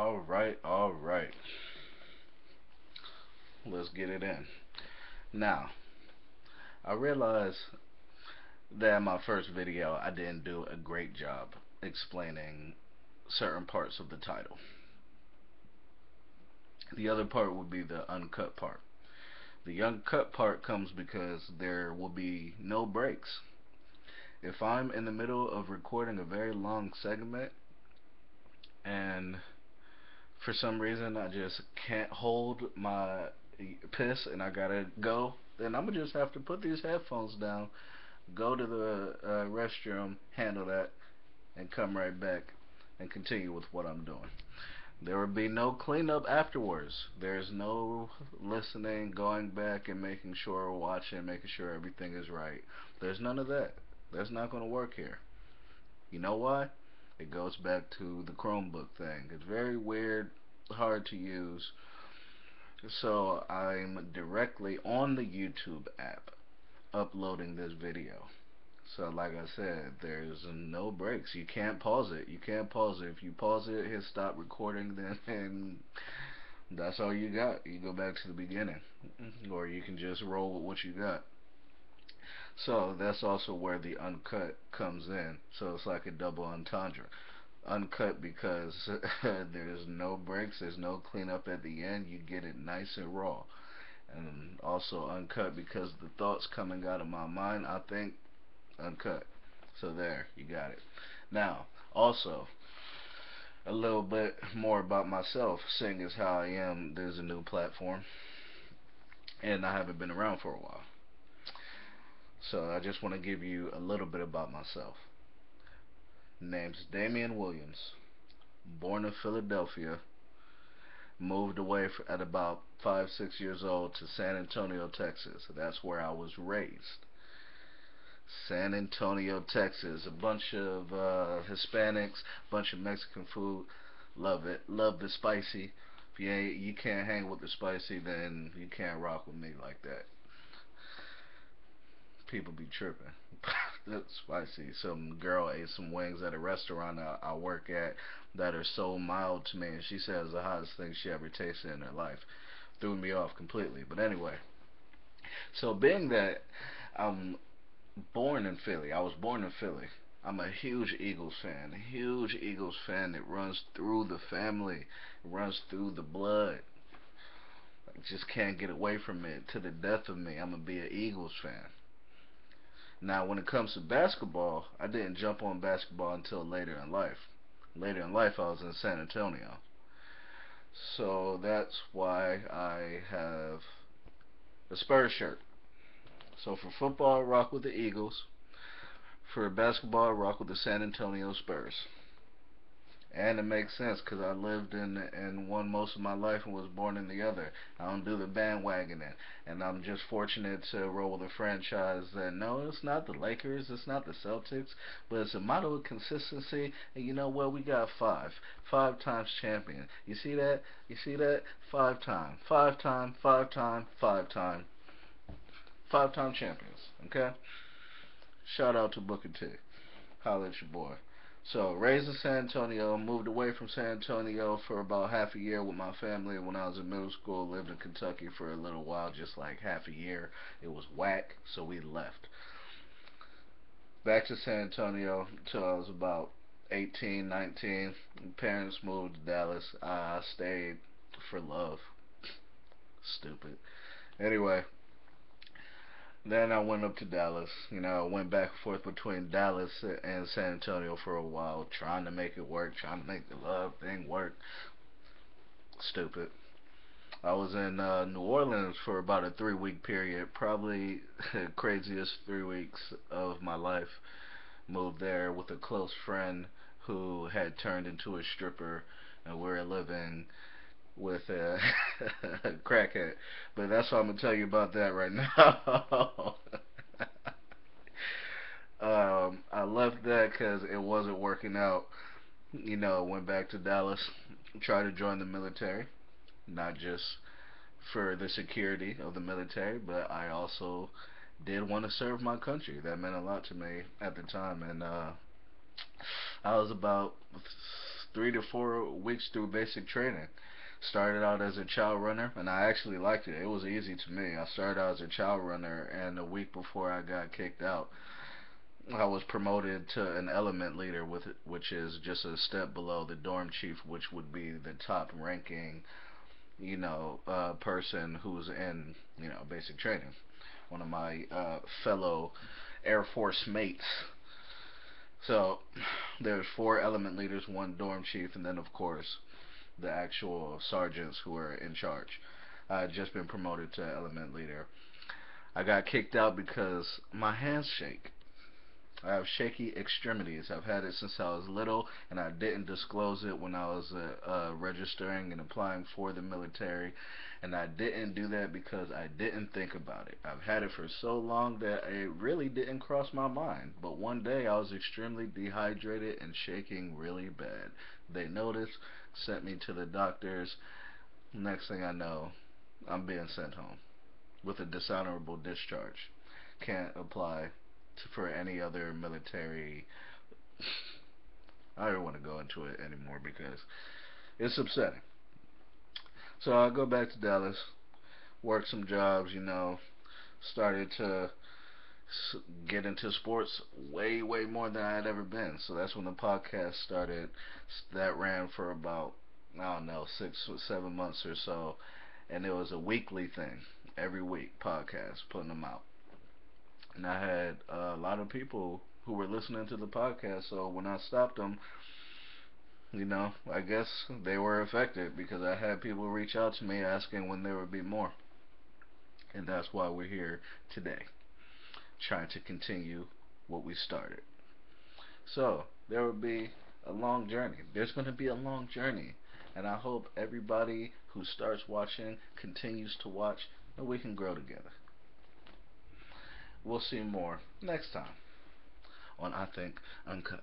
All right. Let's get it in. Now, I realize that in my first video, I didn't do a great job explaining certain parts of the title. The other part would be the uncut part. The uncut part comes because there will be no breaks. If I'm in the middle of recording a very long segment and for some reason I just can't hold my piss and I gotta go, then I'm gonna just have to put these headphones down, go to the restroom, handle that, and come right back and continue with what I'm doing. There will be no cleanup afterwards. There's no listening, going back and making sure, watching, making sure everything is right. There's none of that. That's not going to work here. You know why? It goes back to the Chromebook thing. It's very weird, hard to use. So I'm directly on the YouTube app uploading this video. So like I said, there's no breaks. You can't pause it. You can't pause it. If you pause it, hit stop recording, then and that's all you got. You go back to the beginning, or you can just roll with what you got. So that's also where the uncut comes in. So it's like a double entendre. Uncut because there's no breaks, there's no cleanup at the end. You get it nice and raw. And also uncut because the thoughts coming out of my mind, I think uncut. So there, you got it. Now, also, a little bit more about myself, seeing as how I am, there's a new platform, and I haven't been around for a while. So I just want to give you a little bit about myself. Name's Damian Williams, born in Philadelphia, moved away at about 5, 6 years old to San Antonio, Texas. That's where I was raised. San Antonio, Texas. A bunch of Hispanics, bunch of Mexican food. Love it. Love the spicy. If you can't hang with the spicy, then you can't rock with me like that. People be tripping. That's spicy. Some girl ate some wings at a restaurant I work at that are so mild to me, and she says the hottest thing she ever tasted in her life. Threw me off completely. But anyway, so being that I'm born in Philly. I was born in Philly. I'm a huge Eagles fan. A huge Eagles fan. It runs through the family. It runs through the blood. I just can't get away from it to the death of me. I'm gonna be an Eagles fan. Now, when it comes to basketball, I didn't jump on basketball until later in life. Later in life, I was in San Antonio. So that's why I have a Spurs shirt. So for football, I rock with the Eagles. For basketball, I rock with the San Antonio Spurs. And it makes sense because I lived in one most of my life and was born in the other. I don't do the bandwagoning, and I'm just fortunate to roll with a franchise that no, it's not the Lakers, it's not the Celtics, but it's a model of consistency. And you know what? We got five times champion. You see that? You see that? Five time champions. Okay. Shout out to Booker T. Holla at your boy. So, raised in San Antonio, moved away from San Antonio for about half a year with my family when I was in middle school. Lived in Kentucky for a little while, just like half a year. It was whack, so we left. Back to San Antonio until I was about 18, 19. Parents moved to Dallas. I stayed for love. Stupid. Anyway, then I went up to Dallas. I went back and forth between Dallas and San Antonio for a while, trying to make it work, trying to make the love thing work. Stupid. I was in New Orleans for about a 3 week period, probably the craziest 3 weeks of my life. Moved there with a close friend who had turned into a stripper, and we were living with a crackhead. But that's what I'm gonna tell you about that right now. I left that because it wasn't working out. Went back to Dallas, tried to join the military, not just for the security of the military, but I also did want to serve my country. That meant a lot to me at the time, and I was about 3 to 4 weeks through basic training. Started out as a child runner, and I actually liked it. It was easy to me. I started out as a child runner, and a week before I got kicked out, I was promoted to an element leader, which is just a step below the dorm chief, which would be the top ranking, person who's in, basic training. One of my fellow Air Force mates. So there's 4 element leaders, one dorm chief, and then of course the actual sergeants who are in charge. I had just been promoted to element leader. I got kicked out because my hands shake. I have shaky extremities. I've had it since I was little, and I didn't disclose it when I was registering and applying for the military. And I didn't do that because I didn't think about it. I've had it for so long that it really didn't cross my mind. But one day I was extremely dehydrated and shaking really bad. They noticed, sent me to the doctors. Next thing I know, I'm being sent home with a dishonorable discharge. Can't apply for any other military. I don't want to go into it anymore because it's upsetting. So I go back to Dallas, work some jobs, started to get into sports way, way more than I had ever been. So that's when the podcast started. That ran for about, I don't know, 6 or 7 months or so. And it was a weekly thing, every week, podcast, putting them out. And I had a lot of people who were listening to the podcast. So when I stopped them, I guess they were affected because I had people reach out to me asking when there would be more. And that's why we're here today, trying to continue what we started. So there will be a long journey. There's going to be a long journey. And I hope everybody who starts watching continues to watch, and we can grow together. We'll see more next time on I Think Uncut.